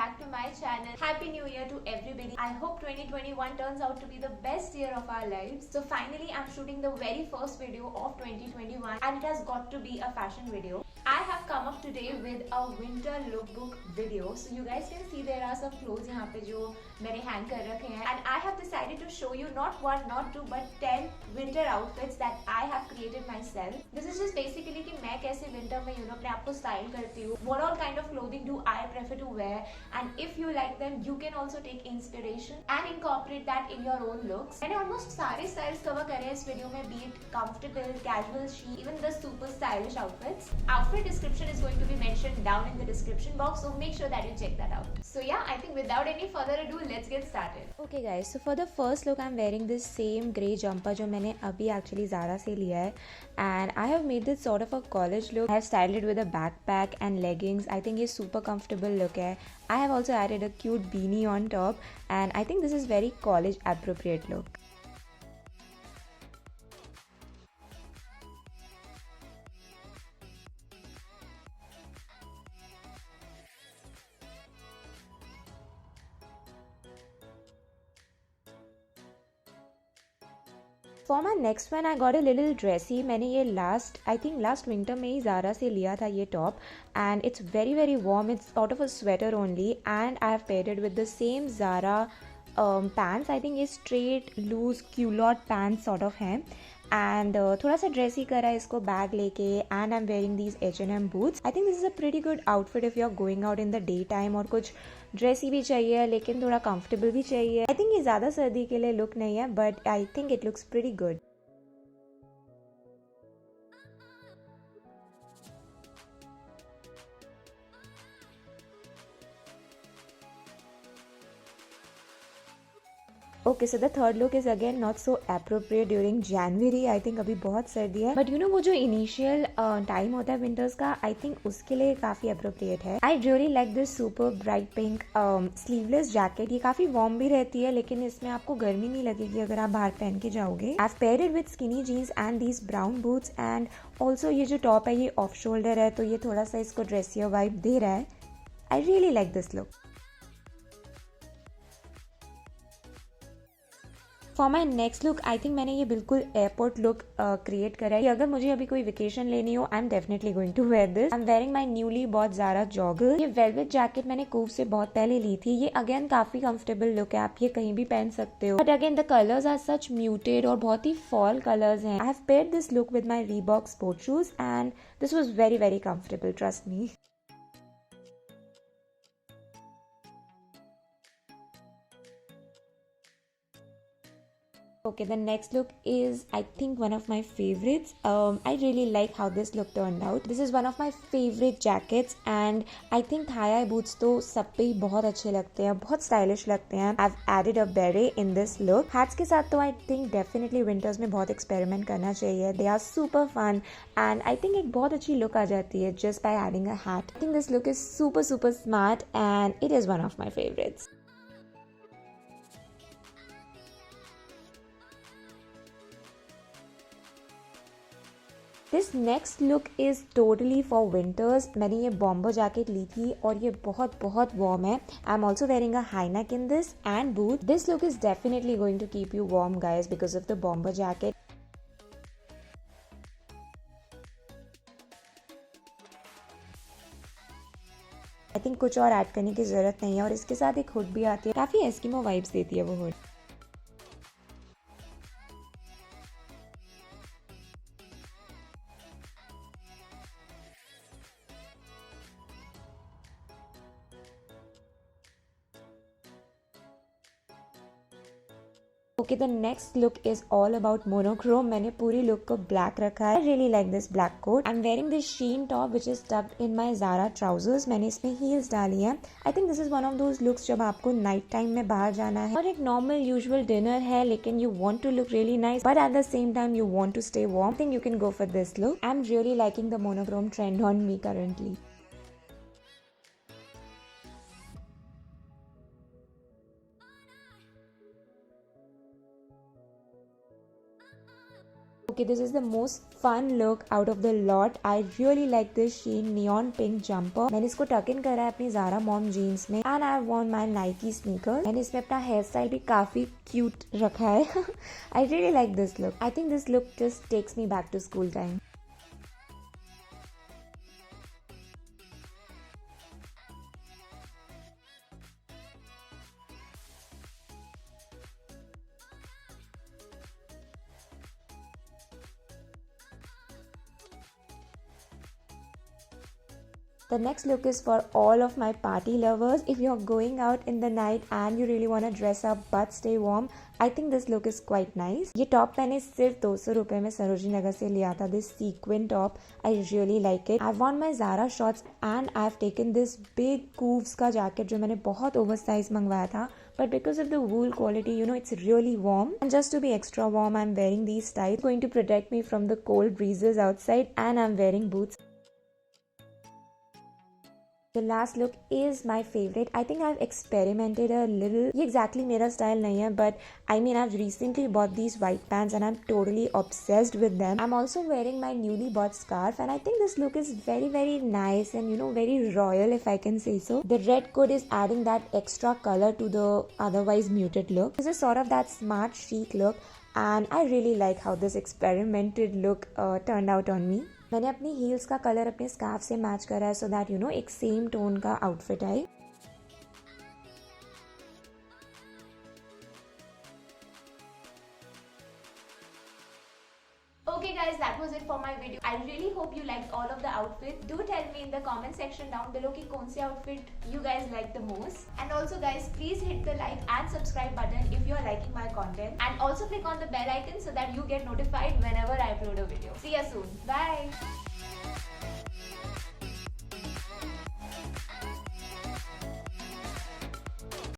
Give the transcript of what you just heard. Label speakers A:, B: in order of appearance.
A: back to my channel. Happy New Year to everybody. I hope 2021 turns out to be the best year of our lives. So finally I'm shooting the very first video of 2021 and it has got to be a fashion video. I have come up today with a winter lookbook video. So you guys can see there are some clothes यहाँ पे जो मैंने hang कर रखे हैं and I have decided to show you not one, not two but 10 winter outfits that I have created myself. This is just basically कि मैं कैसे winter में अपने आप को style करती हूँ. What all kind of clothing do I prefer to wear and if you like them you can also take inspiration and incorporate that in your own looks. मैंने almost सारे styles cover करे हैं इस video में, be it comfortable, casual, chic, even the super stylish outfits. Outfit description is going to be mentioned down in the description box, so make sure that you check that out. So yeah, I think without any further ado, let's get started.
B: Okay guys, so for the first look I'm wearing this same grey jumper जो मैंने अभी actually Zara से लिया है and I have made this sort of a college look. I have styled it with a backpack and leggings. I think ये super comfortable look है. I have also added a cute beanie on top and I think this is very college appropriate look. For my next one I got a little dressy. मैंने ये last winter में ही Zara से लिया था ये top and it's very warm. It's sort of a sweater only and I have paired it with the same Zara pants. I think ये straight loose culotte pants sort of हैं and थोड़ा सा dressy करा इसको bag लेके and I'm wearing these H&M boots. I think this is a pretty good outfit if you're going out in the daytime और कुछ dressy भी चाहिए लेकिन थोड़ा कंफर्टेबल भी चाहिए. आई थिंक ये ज़्यादा सर्दी के लिए लुक नहीं है but I think it looks pretty good. Okay so the third look is again not so appropriate during January. I think अभी बहुत सर्दी है बट वो जो इनिशियल टाइम होता है विंटर्स का आई थिंक उसके लिए काफी एप्रोप्रिएट है. I really like this super bright pink sleeveless jacket. ये काफी वार्म भी रहती है लेकिन इसमें आपको गर्मी नहीं लगेगी अगर आप बाहर पहन के जाओगे. I have paired it with skinny jeans and these brown boots and also ये जो टॉप है ये ऑफ शोल्डर है तो ये थोड़ा सा इसको ड्रेसियर वाइब दे रहा है. I really like this look. For my next look I think मैंने ये बिल्कुल एयरपोर्ट लुक क्रिएट करा है. अगर मुझे अभी कोई वेकेशन लेनी हो I am definitely going to wear this. I am wearing my newly bought Zara jogger. ये वेलवेट जैकेट मैंने कूव से बहुत पहले ली थी. ये अगेन काफी कंफर्टेबल लुक है, आप ये कहीं भी पहन सकते हो but again the colours are such muted और बहुत ही फॉल कलर्स हैं. I have paired this look with my Reebok sport shoes and this was very comfortable, trust me. Okay, the next look is I think one of my favorites. I really like how this look turned out. This is one of my favorite jackets and I think thigh-high boots तो सब पे ही बहुत अच्छे लगते हैं, बहुत stylish लगते हैं. I've added a beret in this look. Hats के साथ तो I think definitely winters में बहुत experiment करना चाहिए. They are super fun and I think एक बहुत अच्छी look आ जाती है just by adding a hat. I think this look is super smart and it is one of my favorites. This next look is totally for winters. मैंने ये bomber jacket ली थी और ये बहुत वार्म है. I am also wearing a high neck in this and boot. This look is definitely going to keep you warm guys because of the bomber jacket. I think कुछ और add करने की जरूरत नहीं है और इसके साथ एक हुड भी आती है, काफी एस्किमो वाइब्स देती है वो hood. Okay, the next look is all about monochrome. मैंने पूरी look को black रखा है. I really like this black coat. I'm wearing this sheen top which is tucked in my Zara trousers. मैंने इसमें heels डाली हैं. I think this is one of those looks जब आपको night time में बाहर जाना है और एक normal usual dinner है लेकिन you want to look really nice but at the same time you want to stay warm. I think you can go for this look. I'm really liking the monochrome trend on me currently. Okay, this is the most fun look out of the lot. I really like this Shein neon pink jumper. मैंने इसको टक इन करा है अपनी Zara mom jeans में and I have worn my Nike sneakers. मैंने इसमें अपना हेयर स्टाइल भी काफी क्यूट रखा है. I really like this look. I think this look just takes me back to school time. The next look is for all of my party lovers. If you're going out in the night and you really want to dress up but stay warm, I think this look is quite nice. ये top मैंने सिर्फ 200 रुपए में सरोजनी नगर से लिया था. This sequin top, I really like it. I've worn my Zara shorts and I've taken this big Cooves का jacket जो मैंने बहुत oversize मंगवाया था. But because of the wool quality, you know, it's really warm. And just to be extra warm, I'm wearing these tights. It's going to protect me from the cold breezes outside and I'm wearing boots. The last look is my favorite. I think I've experimented a little. ये exactly मेरा style नहीं है, but I mean I've recently bought these white pants and I'm totally obsessed with them. I'm also wearing my newly bought scarf and I think this look is very nice and, you know, very royal if I can say so. The red coat is adding that extra color to the otherwise muted look. This is sort of that smart chic look and I really like how this experimented look turned out on me. मैंने अपनी heels का colour अपने scarf से match करा है so that you know एक same tone का outfit आए.
A: Okay guys, that was it for my video. I really hope you liked all of the outfits. Do tell me in the comment section down below कि कौन सी outfit you guys like the most. And also guys, please hit the like and subscribe button if you are liking my content. And also click on the bell icon so that you get notified whenever I upload a video. See you soon. Bye.